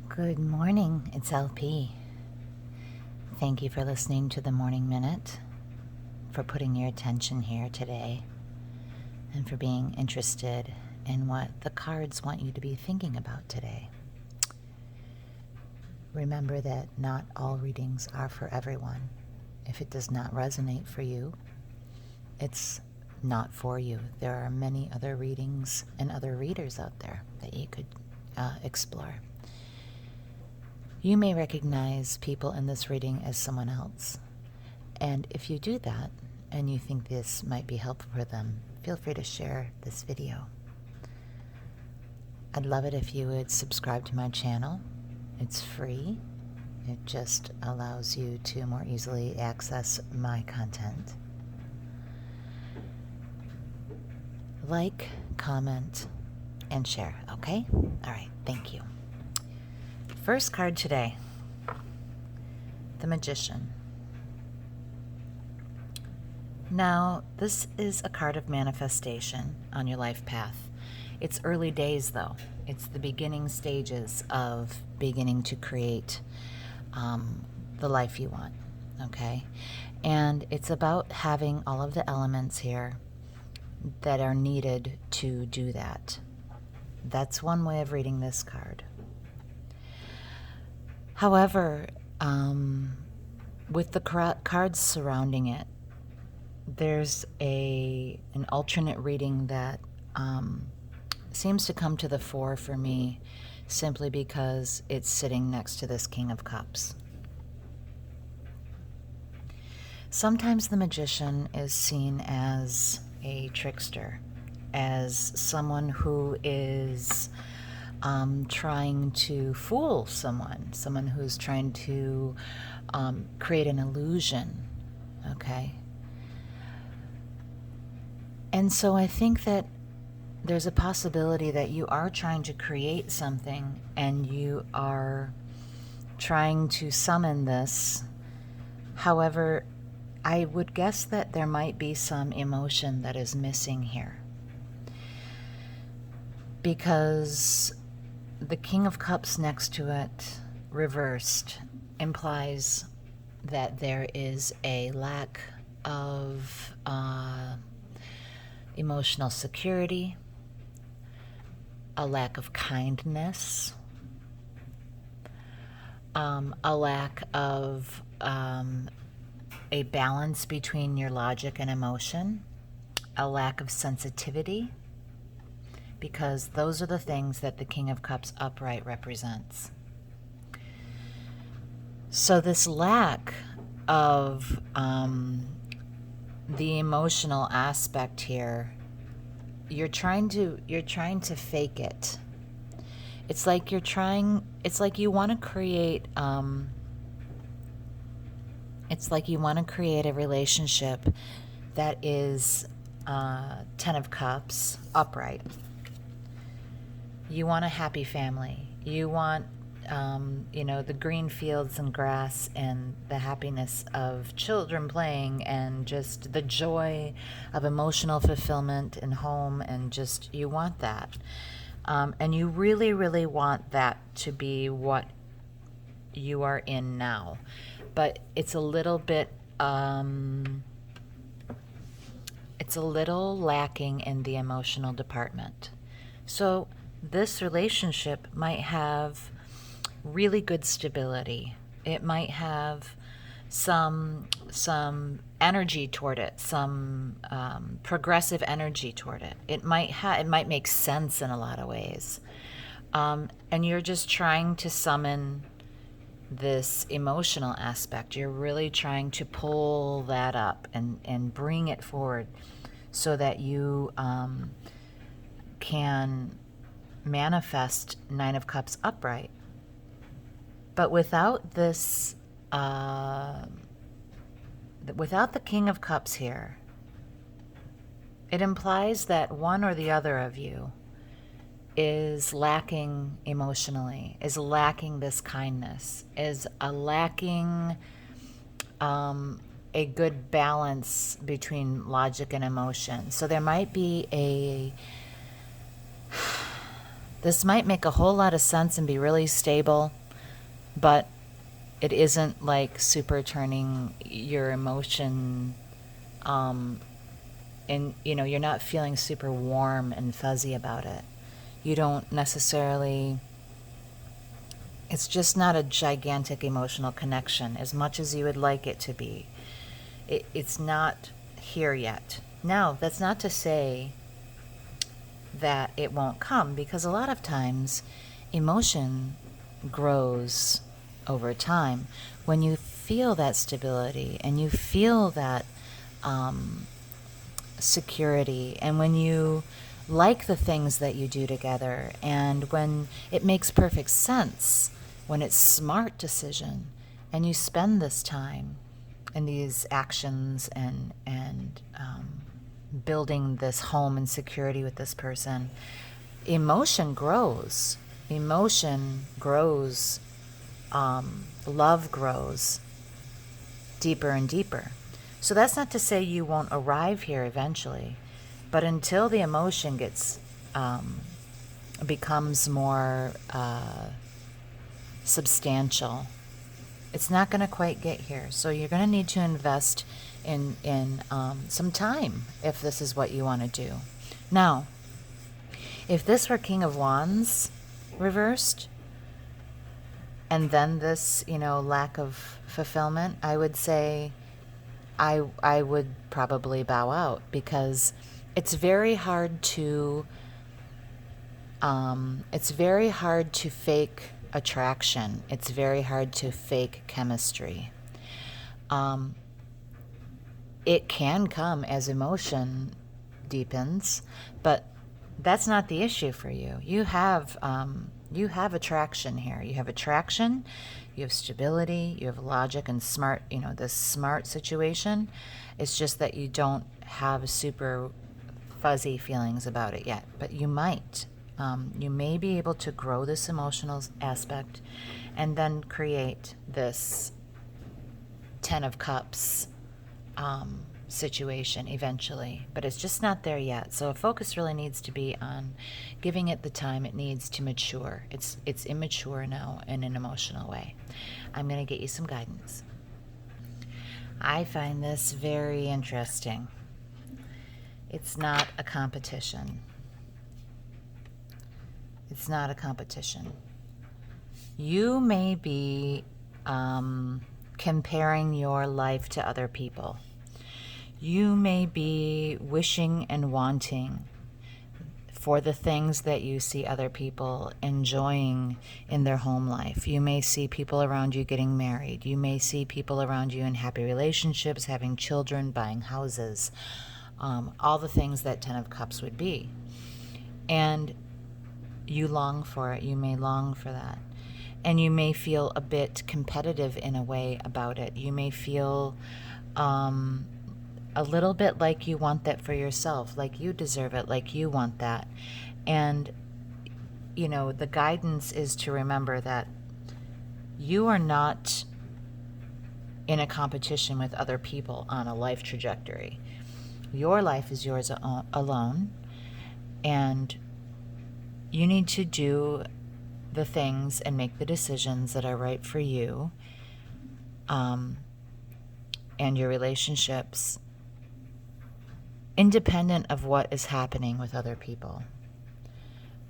Good morning, it's LP. Thank you for listening to the Morning Minute, for putting your attention here today, and for being interested in what the cards want you to be thinking about today. Remember that not all readings are for everyone. If it does not resonate for you, it's not for you. There are many other readings and other readers out there that you could explore. You may recognize people in this reading as someone else. And if you do that, and you think this might be helpful for them, feel free to share this video. I'd love it if you would subscribe to my channel. It's free. It just allows you to more easily access my content. Like, comment, and share, okay? All right, thank you. First card today, the Magician. Now, this is a card of manifestation on your life path. It's early days, though. It's the beginning stages of beginning to create the life you want, okay? And it's about having all of the elements here that are needed to do that. That's one way of reading this card. However, with the cards surrounding it, there's an alternate reading that seems to come to the fore for me simply because it's sitting next to this King of Cups. Sometimes the Magician is seen as a trickster, as someone who is trying to fool someone who's trying to create an illusion, okay? And so I think that there's a possibility that you are trying to create something and you are trying to summon this. However, I would guess that there might be some emotion that is missing here, because the King of Cups next to it, reversed, implies that there is a lack of emotional security, a lack of kindness, a lack of a balance between your logic and emotion, a lack of sensitivity, because those are the things that the King of Cups upright represents. So this lack of the emotional aspect here, you're trying to fake it. It's like you want to create a relationship that is 10 of Cups upright. You want a happy family. You want, the green fields and grass and the happiness of children playing and just the joy of emotional fulfillment in home, and just, you want that. And you really, really want that to be what you are in now. But it's a little bit, it's a little lacking in the emotional department. So this relationship might have really good stability. It might have some energy toward it, some progressive energy toward it. It might make sense in a lot of ways. And you're just trying to summon this emotional aspect. You're really trying to pull that up and bring it forward so that you can manifest 9 of Cups upright. But without this, without the King of Cups here, it implies that one or the other of you is lacking emotionally, is lacking this kindness, is lacking a good balance between logic and emotion. So there might be This might make a whole lot of sense and be really stable, but it isn't like super turning your emotion, and you're not feeling super warm and fuzzy about it. You don't necessarily, it's just not a gigantic emotional connection as much as you would like it to be. It's not here yet. Now, that's not to say that it won't come, because a lot of times emotion grows over time. When you feel that stability and you feel that security, and when you like the things that you do together, and when it makes perfect sense, when it's smart decision, and you spend this time and these actions and building this home and security with this person, emotion grows. Emotion grows. Love grows deeper and deeper. So that's not to say you won't arrive here eventually, but until the emotion becomes more substantial, it's not going to quite get here. So you're going to need to invest in some time if this is what you want to do. Now, if this were King of Wands reversed, and then this, lack of fulfillment, I would say I would probably bow out, because it's very hard to fake attraction. It's very hard to fake chemistry. It can come as emotion deepens, but that's not the issue for you. You have attraction here. You have attraction, you have stability, you have logic and smart, this smart situation. It's just that you don't have super fuzzy feelings about it yet, but you might. You may be able to grow this emotional aspect and then create this Ten of Cups situation eventually, but it's just not there yet. So focus really needs to be on giving it the time it needs to mature. It's immature now in an emotional way. I'm going to get you some guidance. I find this very interesting. It's not a competition. It's not a competition. You may be comparing your life to other people. You may be wishing and wanting for the things that you see other people enjoying in their home life. You may see people around you getting married. You may see people around you in happy relationships, having children, buying houses, all the things that Ten of Cups would be. And you long for it. You may long for that. And you may feel a bit competitive in a way about it. You may feel a little bit like you want that for yourself, like you deserve it, like you want that. And, the guidance is to remember that you are not in a competition with other people on a life trajectory. Your life is yours alone, and you need to do the things and make the decisions that are right for you and your relationships, independent of what is happening with other people.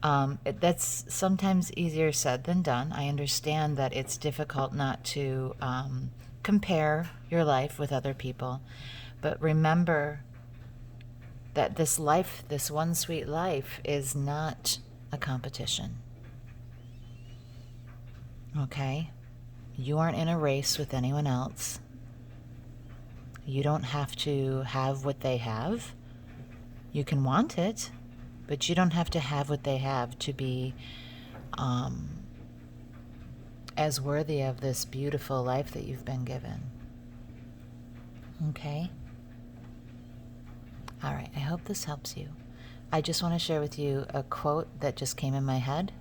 That's sometimes easier said than done. I understand that it's difficult not to compare your life with other people, but remember that this life, this one sweet life, is not a competition. Okay? You aren't in a race with anyone else. You don't have to have what they have. You can want it, but you don't have to have what they have to be as worthy of this beautiful life that you've been given. Okay? All right, I hope this helps you. I just want to share with you a quote that just came in my head.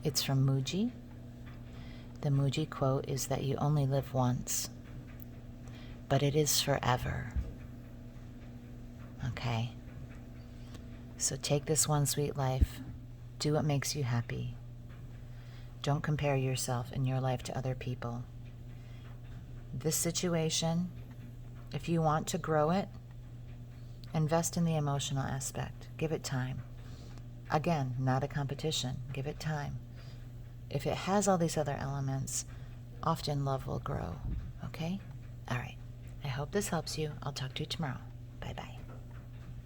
It's from Muji. The Muji quote is that you only live once, but it is forever. Okay? So take this one sweet life Do what makes you happy. Don't compare yourself and your life to other people. This situation, if you want to grow it, invest in the emotional aspect. Give it time. Again, not a competition. Give it time. If it has all these other elements, often love will grow. Okay? All right. I hope this helps you. I'll talk to you tomorrow.